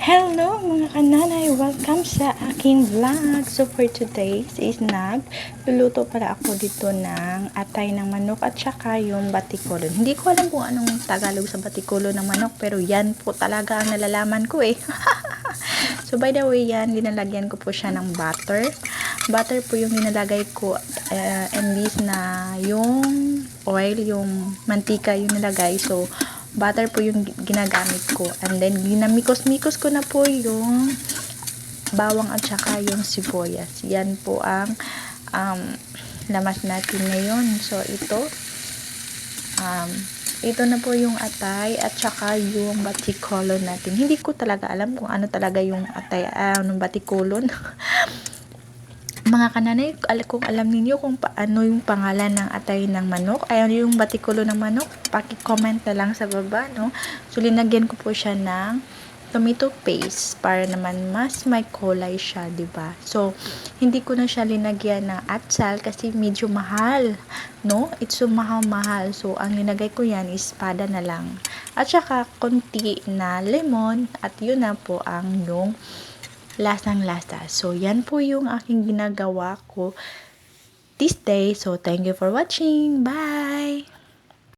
Hello mga kananay! Welcome sa aking vlog. So for today is luluto pala ako dito ng atay ng manok at saka yung batikulon. Hindi ko alam kung anong Tagalog sa batikulon ng manok, pero yan po talaga ang nalalaman ko eh. So by the way, yan, linalagyan ko po siya ng butter. Butter po yung nilalagay ko, imbis na yung oil, yung mantika yung nilagay. So butter po yung ginagamit ko, and then ginamikos-mikos ko na po yung bawang at saka yung sibuyas. Yan po ang lamas natin ngayon. So ito na po yung atay at saka yung batikulon natin. Hindi ko talaga alam kung ano talaga yung atay, ng batikulon. Mga kananay, kung alam niyo kung paano yung pangalan ng atay ng manok, ay yung batikulo ng manok, paki-comment na lang sa baba, no? So, linagyan ko po siya ng tomato paste para naman mas may kulay siya, 'di ba? So, hindi ko na siya linagyan ng atsal kasi medyo mahal, no? It's so mahal-mahal. So, ang linagay ko yan is pada na lang. At saka konti na lemon, at yun na po ang yung lasang-lasa. So, yan po yung aking ginagawa ko this day. So, thank you for watching. Bye!